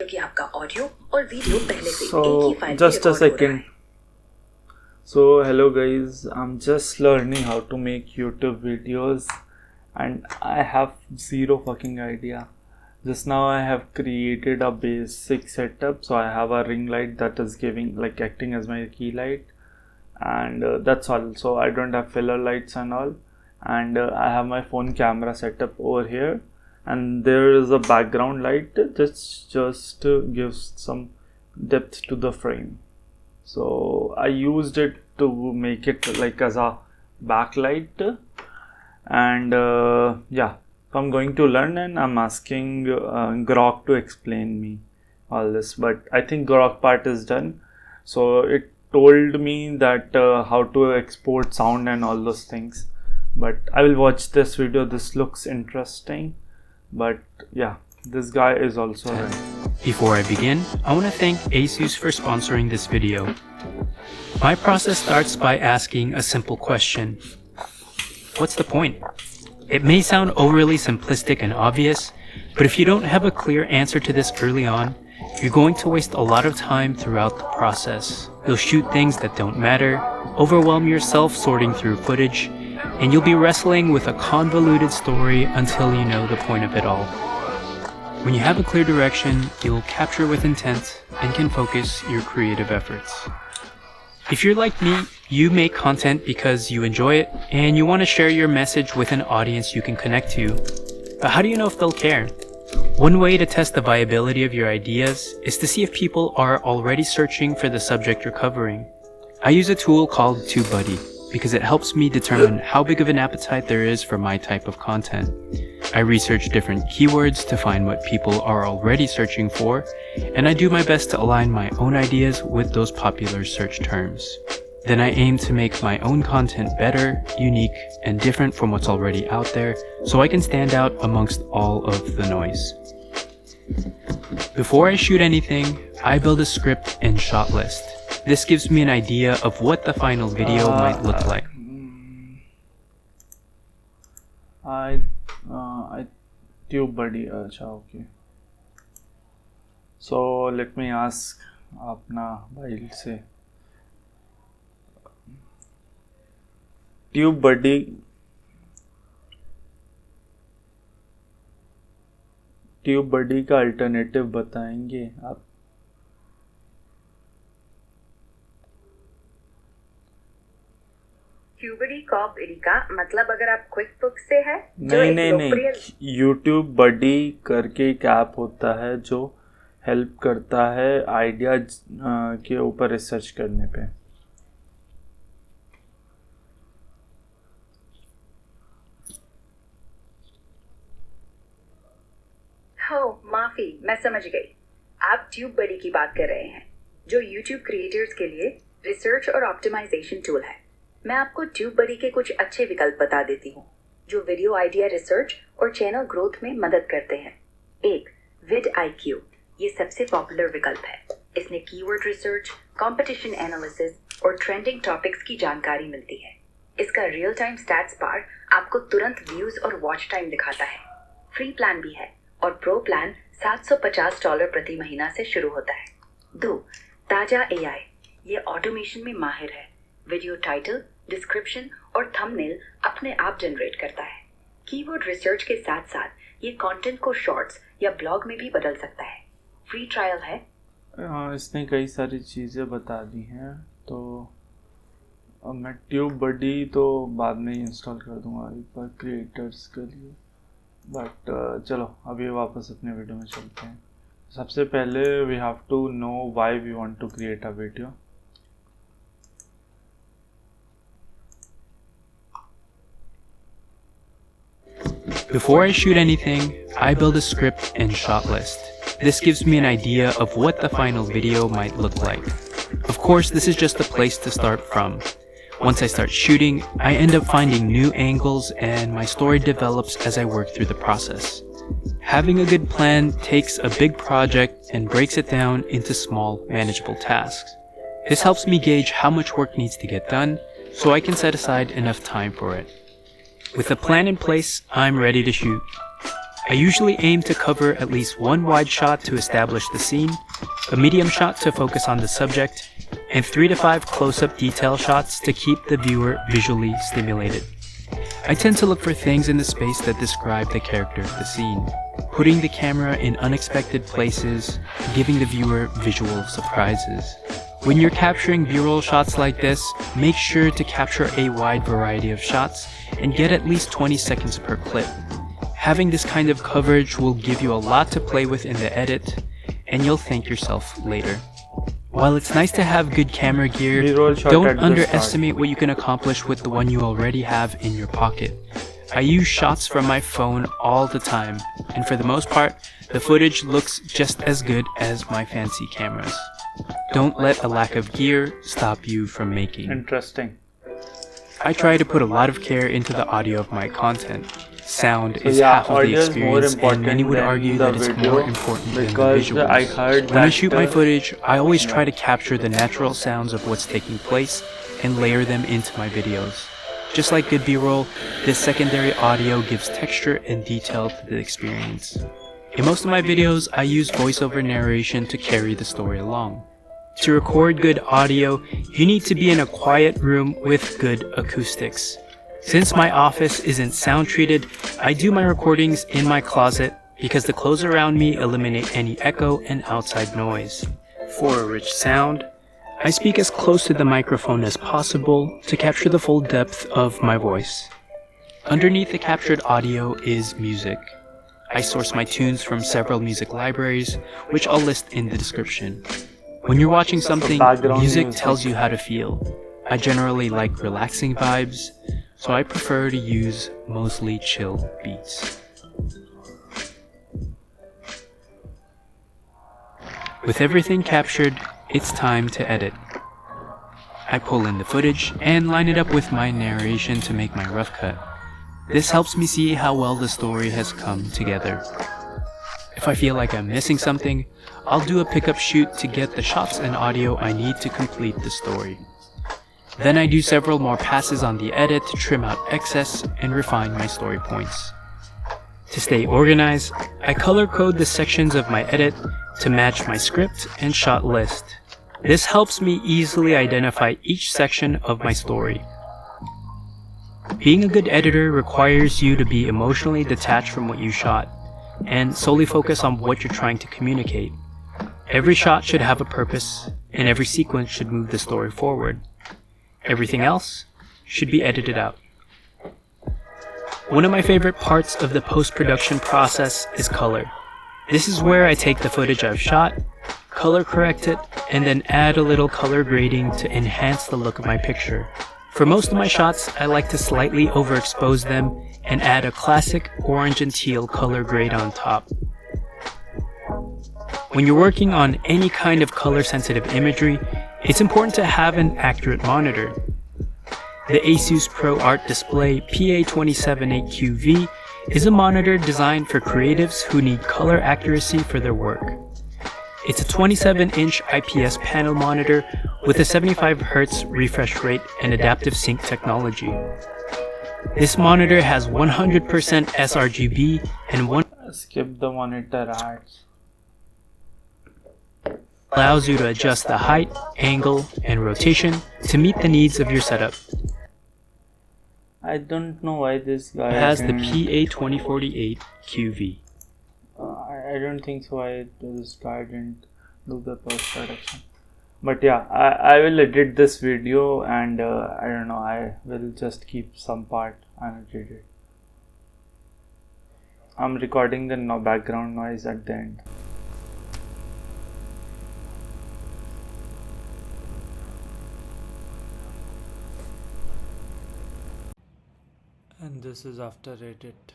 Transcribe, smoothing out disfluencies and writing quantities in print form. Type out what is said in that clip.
कि आपका ऑडियो और वीडियो पहले से एक ही फाइल में just a रिकॉर्ड हो रहा second. है। So hello guys, I'm just learning how to make YouTube videos and I have zero fucking idea. Just now I have created a basic setup, so I have a ring light that is acting as my key light, and that's all. So I don't have filler lights and all, and I have my phone camera set up over here, and there is a background light that just gives some depth to the frame. So I used it to make it like as a backlight, and yeah, so I'm going to learn and I'm asking Grok to explain me all this, but I think Grok part is done. So it told me that how to export sound and all those things, but I will watch this video. This looks interesting, but yeah, this guy is also right. Before I begin, I want to thank ASUS for sponsoring this video. My process starts by asking a simple question. What's the point? It may sound overly simplistic and obvious, but if you don't have a clear answer to this early on, you're going to waste a lot of time throughout the process. You'll shoot things that don't matter, overwhelm yourself sorting through footage, and you'll be wrestling with a convoluted story until you know the point of it all. When you have a clear direction, you'll capture with intent and can focus your creative efforts. If you're like me, you make content because you enjoy it and you want to share your message with an audience you can connect to. But how do you know if they'll care? One way to test the viability of your ideas is to see if people are already searching for the subject you're covering. I use a tool called TubeBuddy because it helps me determine how big of an appetite there is for my type of content. I research different keywords to find what people are already searching for, and I do my best to align my own ideas with those popular search terms. Then I aim to make my own content better, unique, and different from what's already out there, so I can stand out amongst all of the noise. Before I shoot anything, I build a script and shot list. This gives me an idea of what the final video might look like. I TubeBuddy, okay. So let me ask अपना भाई से TubeBuddy का alternative बताएंगे आप? Tubidy corp का मतलब अगर आप क्विक से है नहीं YouTube Buddy करके एक ऐप होता है जो हेल्प करता है आइडिया के ऊपर रिसर्च करने पे. हो माफी, मैं समझ गई. आप ट्यूबबडी की बात कर रहे हैं जो YouTube क्रिएटर्स के लिए रिसर्च और ऑप्टिमाइजेशन टूल है. मैं आपको ट्यूबबडी के कुछ अच्छे विकल्प बता देती हूँ जो वीडियो आइडिया रिसर्च और चैनल ग्रोथ में मदद करते हैं. 1. vidIQ. ये सबसे पॉपुलर विकल्प है. इसमें कीवर्ड रिसर्च, कंपटीशन एनालिसिस और ट्रेंडिंग टॉपिक्स की जानकारी मिलती है. इसका रियल टाइम स्टैट्स बार आपको तुरंत व्यूज और वॉच टाइम दिखाता है. फ्री प्लान भी है और प्रो प्लान $750 प्रति महीना से शुरू होता है. 2. ताजा AI. ये ऑटोमेशन में माहिर है. वीडियो टाइटल, डिस्क्रिप्शन और थंबनेल अपने आप जनरेट करता है. कीवर्ड रिसर्च के साथ साथ ये कंटेंट को शॉर्ट्स या ब्लॉग में भी बदल सकता है. फ्री ट्रायल है. इसने कई सारी चीज़ें बता दी हैं, तो अब मैं TubeBuddy तो बाद में ही इंस्टॉल कर दूंगा एक बार क्रिएटर्स के लिए. बट चलो अभी वापस अपने वीडियो में चलते हैं. सबसे पहले we have to know why we want to create a video. Before I shoot anything, I build a script and shot list. This gives me an idea of what the final video might look like. Of course, this is just a place to start from. Once I start shooting, I end up finding new angles and my story develops as I work through the process. Having a good plan takes a big project and breaks it down into small, manageable tasks. This helps me gauge how much work needs to get done so I can set aside enough time for it. With a plan in place, I'm ready to shoot. I usually aim to cover at least one wide shot to establish the scene, a medium shot to focus on the subject, and 3 to 5 close-up detail shots to keep the viewer visually stimulated. I tend to look for things in the space that describe the character of the scene, putting the camera in unexpected places, giving the viewer visual surprises. When you're capturing B-roll shots like this, make sure to capture a wide variety of shots and get at least 20 seconds per clip. Having this kind of coverage will give you a lot to play with in the edit, and you'll thank yourself later. While it's nice to have good camera gear, don't underestimate what you can accomplish with the one you already have in your pocket. I use shots from my phone all the time, and for the most part, the footage looks just as good as my fancy cameras. Don't let a lack of gear stop you from making. Interesting. I try to put a lot of care into the audio of my content. Sound is half of the experience, and many would argue that it's more important than the visuals. When I shoot my footage, I always try to capture the natural sounds of what's taking place and layer them into my videos. Just like good B-roll, this secondary audio gives texture and detail to the experience. In most of my videos, I use voiceover narration to carry the story along. To record good audio, you need to be in a quiet room with good acoustics. Since my office isn't sound treated, I do my recordings in my closet because the clothes around me eliminate any echo and outside noise. For a rich sound, I speak as close to the microphone as possible to capture the full depth of my voice. Underneath the captured audio is music. I source my tunes from several music libraries, which I'll list in the description. When you're watching something, music tells you how to feel. I generally like relaxing vibes, so I prefer to use mostly chill beats. With everything captured, it's time to edit. I pull in the footage and line it up with my narration to make my rough cut. This helps me see how well the story has come together. If I feel like I'm missing something, I'll do a pickup shoot to get the shots and audio I need to complete the story. Then I do several more passes on the edit to trim out excess and refine my story points. To stay organized, I color code the sections of my edit to match my script and shot list. This helps me easily identify each section of my story. Being a good editor requires you to be emotionally detached from what you shot and solely focus on what you're trying to communicate. Every shot should have a purpose, and every sequence should move the story forward. Everything else should be edited out. One of my favorite parts of the post-production process is color. This is where I take the footage I've shot, color correct it, and then add a little color grading to enhance the look of my picture. For most of my shots, I like to slightly overexpose them and add a classic orange and teal color grade on top. When you're working on any kind of color-sensitive imagery, it's important to have an accurate monitor. The Asus ProArt Display PA278QV is a monitor designed for creatives who need color accuracy for their work. It's a 27-inch IPS panel monitor with a 75Hz refresh rate and adaptive sync technology. This monitor has 100% sRGB and skip the monitor ads. Allows you to adjust the height, angle, and rotation to meet the needs of your setup. I don't know why this guy has the PA2048 QV. I don't think so why this guy didn't do the post-production. But yeah, I will edit this video and I don't know, I will just keep some part unedited. I'm recording the background noise at the end. And this is after edit.